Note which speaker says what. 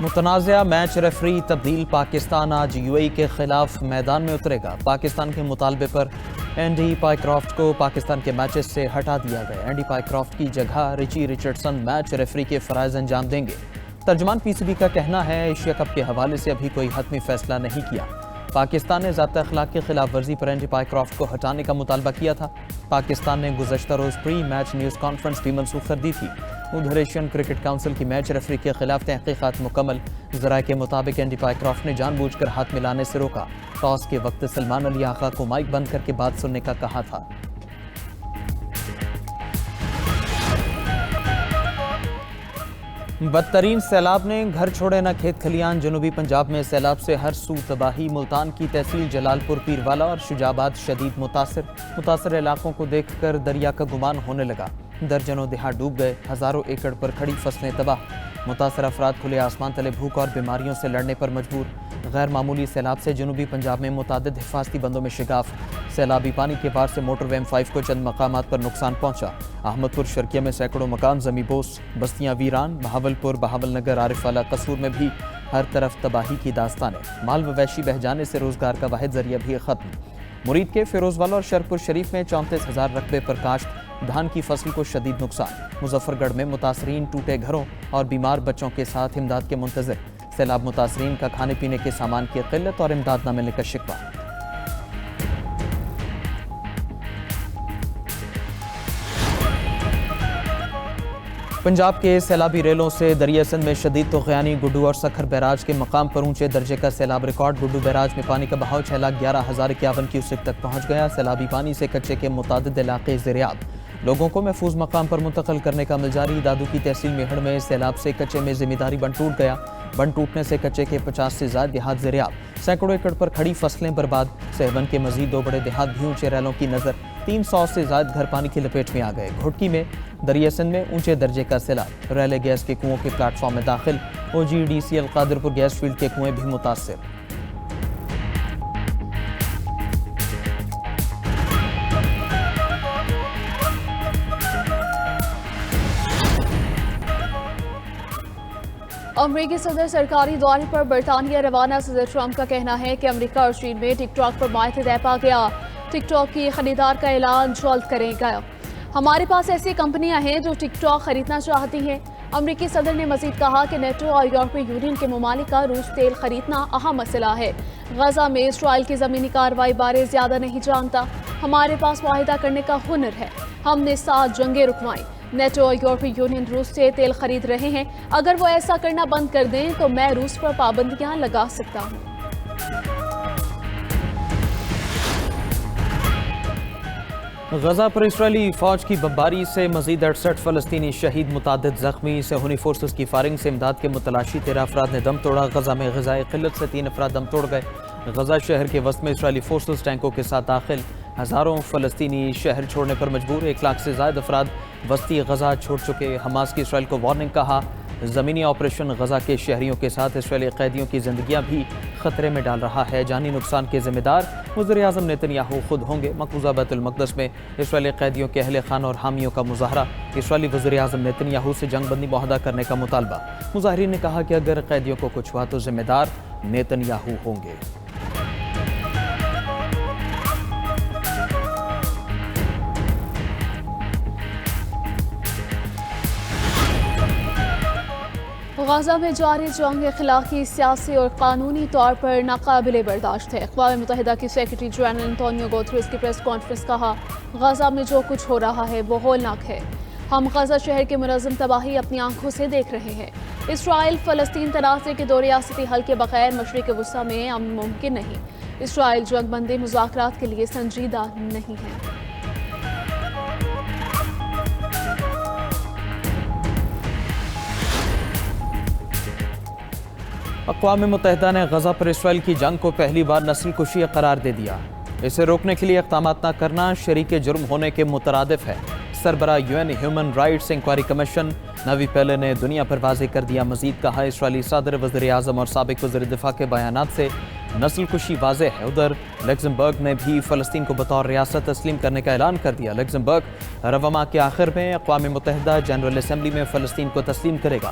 Speaker 1: متنازع match referee تبدیل، پاکستان آج یو اے ای کے خلاف میدان میں اترے گا۔ پاکستان کے مطالبے پر اینڈی پائیکرافٹ کو پاکستان کے میچز سے ہٹا دیا گیا۔ اینڈی پائیکرافٹ کی جگہ رچی رچرڈسن میچ ریفری کے فرائض انجام دیں گے۔ ترجمان پی سی بی کا کہنا ہے ایشیا کپ کے حوالے سے ابھی کوئی حتمی فیصلہ نہیں کیا۔ پاکستان نے ضابطۂ اخلاق کی خلاف ورزی پر اینڈی پائیکرافٹ کو ہٹانے کا مطالبہ کیا تھا۔ پاکستان نے گزشتہ روز پری میچ نیوز کانفرنس بھی منسوخ کر دی تھی۔ ادھر ایشین کرکٹ کونسل کی میچ ریفری کے خلاف تحقیقات مکمل۔ ذرائع کے مطابق اینڈی پائیکرافٹ نے جان بوجھ کر ہاتھ ملانے سے روکا۔ ٹاس کے وقت سلمان علی آقا کو مائک بند کر کے بات سننے کا کہا تھا۔ بدترین سیلاب نے گھر چھوڑے نہ کھیت کھلیان۔ جنوبی پنجاب میں سیلاب سے ہر سو تباہی۔ ملتان کی تحصیل جلال پور پیروالا اور شجاع آباد شدید متاثر علاقوں کو دیکھ کر دریا کا گمان ہونے لگا۔ درجنوں دیہات ڈوب گئے، ہزاروں ایکڑ پر کھڑی فصلیں تباہ۔ متاثر افراد کھلے آسمان تلے بھوک اور بیماریوں سے لڑنے پر مجبور۔ غیر معمولی سیلاب سے جنوبی پنجاب میں متعدد حفاظتی بندوں میں شگاف۔ سیلابی پانی کے پار سے موٹر وے M5 کو چند مقامات پر نقصان پہنچا۔ احمد پور شرکیہ میں سینکڑوں مکان زمیں بوس، بستیاں ویران۔ بہاول پور، بہاول نگر، عارف والا، قصور میں بھی ہر طرف تباہی کی داستانیں۔ مال مویشی بہہ جانے سے روزگار کا واحد ذریعہ بھی ختم۔ مرید کے فیروز والا اور شرپور شریف میں 34,000 رقبے پر کاشت، دھان کی فصل کو شدید نقصان۔ مظفر گڑھ میں متاثرین ٹوٹے گھروں اور بیمار بچوں کے ساتھ امداد کے منتظر۔ سیلاب متاثرین کا کھانے پینے کے سامان کی قلت اور امداد نہ ملنے کا شکوہ۔ پنجاب کے سیلابی ریلوں سے دریا سندھ میں شدید طغیانی۔ گڈو اور سکھر بیراج کے مقام پر اونچے درجے کا سیلاب ریکارڈ۔ گڈو بیراج میں پانی کا بہاؤ 6,11,051 کیوسک تک پہنچ گیا۔ سیلابی پانی سے کچے کے متعدد علاقے زیریاب۔ لوگوں کو محفوظ مقام پر منتقل کرنے کا عمل جاری۔ دادو کی تحصیل میہڑ میں سیلاب سے کچے میں زمینداری بند ٹوٹ گیا۔ بند ٹوٹنے سے کچے کے 50 سے زائد دیہات زیریاب۔ سینکڑوں ایکڑ پر کھڑی فصلیں برباد۔ سہون کے مزید 2 بڑے دیہات بھی اونچے ریلوں کی نظر۔ 300 سے زائد گھر پانی کی لپیٹ میں آ گئے۔ گھٹکی میں دریا سندھ میں اونچے درجے کا سیلاب۔ ریلے گیس کے کنووں کے پلیٹ فارم میں داخل۔ OGDCL قادرپور گیس فیلڈ کے کنویں بھی متاثر۔
Speaker 2: امریکی صدر سرکاری دورے پر برطانیہ روانہ۔ صدر ٹرمپ کا کہنا ہے کہ امریکہ اور چین میں ٹک ٹاک پر معاہدہ طے پا گیا۔ ٹک ٹاک کی خریدار کا اعلان جلد کرے گا۔ ہمارے پاس ایسی کمپنیاں ہیں جو ٹک ٹاک خریدنا چاہتی ہیں۔ امریکی صدر نے مزید کہا کہ نیٹو اور یورپی یونین کے ممالک کا روس تیل خریدنا اہم مسئلہ ہے۔ غزہ میں اسرائیل کی زمینی کارروائی بارے زیادہ نہیں جانتا۔ ہمارے پاس معاہدہ کرنے کا ہنر ہے۔ ہم نے 7 جنگیں رکوائیں۔ نیٹو اور یورپی یونین روس سے تیل خرید رہے ہیں۔ اگر وہ ایسا کرنا بند کر دیں تو میں روس پر پابندیاں لگا سکتا ہوں۔
Speaker 1: غزہ پر اسرائیلی فوج کی بمباری سے مزید 68 فلسطینی شہید، متعدد زخمی۔ صہیونی فورسز کی فائرنگ سے امداد کے متلاشی 13 افراد نے دم توڑا۔ غزہ میں غذائی قلت سے 3 افراد دم توڑ گئے۔ غزہ شہر کے وسط میں اسرائیلی فورسز ٹینکوں کے ساتھ داخل۔ ہزاروں فلسطینی شہر چھوڑنے پر مجبور۔ 1 لاکھ سے زائد افراد وسطی غزہ چھوڑ چکے۔ حماس کی اسرائیل کو وارننگ، کہا زمینی آپریشن غزہ کے شہریوں کے ساتھ اسرائیلی قیدیوں کی زندگیاں بھی خطرے میں ڈال رہا ہے۔ جانی نقصان کے ذمہ دار وزیر اعظم نیتن یاہو خود ہوں گے۔ مقبوضہ بیت المقدس میں اسرائیلی قیدیوں کے اہل خانہ اور حامیوں کا مظاہرہ۔ اسرائیلی وزیر اعظم نیتن یاہو سے جنگ بندی معاہدہ کرنے کا مطالبہ۔ مظاہرین نے کہا کہ اگر قیدیوں کو کچھ ہوا تو ذمہ دار نیتن یاہو ہوں گے۔
Speaker 2: غزہ میں جاری جنگ اخلاقی، سیاسی اور قانونی طور پر ناقابل برداشت ہے۔ اقوام متحدہ کی سیکرٹری جنرل انٹونیو گوتریس کی پریس کانفرنس، کہا غزہ میں جو کچھ ہو رہا ہے وہ ہولناک ہے۔ ہم غزہ شہر کی منظم تباہی اپنی آنکھوں سے دیکھ رہے ہیں۔ اسرائیل فلسطین تنازع کے 2 ریاستی حل کے بغیر مشرق وسطی میں امن ممکن نہیں۔ اسرائیل جنگ بندی مذاکرات کے لیے سنجیدہ نہیں ہے۔
Speaker 1: اقوام متحدہ نے غزہ پر اسرائیل کی جنگ کو پہلی بار نسل کشی قرار دے دیا۔ اسے روکنے کے لیے اقدامات نہ کرنا شریک جرم ہونے کے مترادف ہے۔ سربراہ UN human rights inquiry commission Navi Pillay نے دنیا پر واضح کر دیا۔ مزید کہا اسرائیلی صدر، وزیر اعظم اور سابق وزیر دفاع کے بیانات سے نسل کشی واضح ہے۔ ادھر لگزمبرگ نے بھی فلسطین کو بطور ریاست تسلیم کرنے کا اعلان کر دیا۔ لگزمبرگ رواں ماہ کے آخر میں اقوام متحدہ جنرل اسمبلی میں فلسطین کو تسلیم کرے گا۔